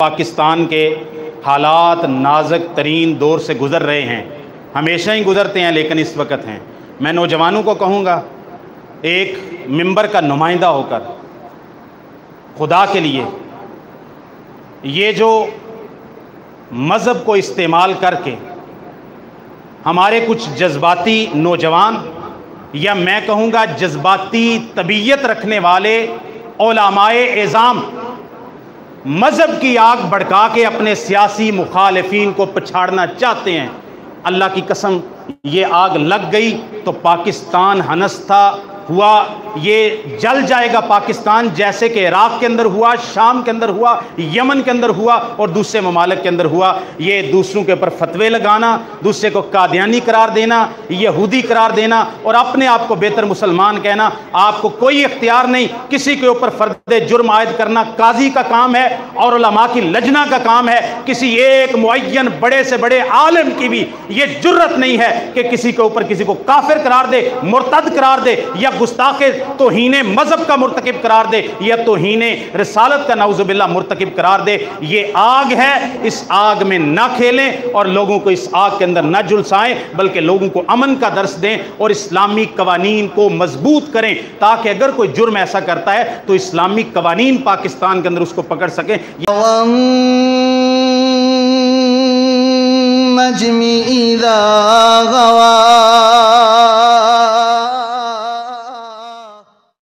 पाकिस्तान के हालात नाजुक तरीन दौर से गुज़र रहे हैं, हमेशा ही गुज़रते हैं, लेकिन इस वक्त हैं। मैं नौजवानों को कहूँगा, एक मिंबर का नुमाइंदा होकर खुदा के लिए ये जो मज़हब को इस्तेमाल करके हमारे कुछ जज्बाती नौजवान, या मैं कहूँगा जज्बाती तबीयत रखने वाले उलमाए इज़ाम मज़हब की आग भड़का के अपने सियासी मुखालिफिन को पछाड़ना चाहते हैं, अल्लाह की कसम ये आग लग गई तो पाकिस्तान हनस्ता हुआ, ये जल जाएगा पाकिस्तान, जैसे कि इराक़ के अंदर हुआ, शाम के अंदर हुआ, यमन के अंदर हुआ और दूसरे ममालिक के अंदर हुआ। ये दूसरों के ऊपर फतवे लगाना, दूसरे को कादियानी करार देना, यहूदी करार देना और अपने आप को बेहतर मुसलमान कहना, आपको कोई इख्तियार नहीं। किसी के ऊपर फर्द जुर्म आयद करना काजी का काम है और उलमा की लजना का काम है। किसी एक मुअय्यन बड़े से बड़े आलिम की भी ये जुर्रत नहीं है कि किसी के ऊपर किसी को काफिर करार दे, मुर्तद करार दे, या गुस्ताखे तौहीने मजहब का मुर्तकिब करार दे, या तौहीने रिसालत का नाउज़ुबिल्लाह मुर्तकिब करार दे। ये आग है, इस आग में ना खेलें और लोगों को इस आग के अंदर ना झुलसाएं, बल्कि लोगों को अमन का दर्स दें और इस्लामी कवानीन को मजबूत करें, ताकि अगर कोई जुर्म ऐसा करता है तो इस्लामी कवानीन पाकिस्तान के अंदर उसको पकड़ सकें। नज्मी इज़ा गवा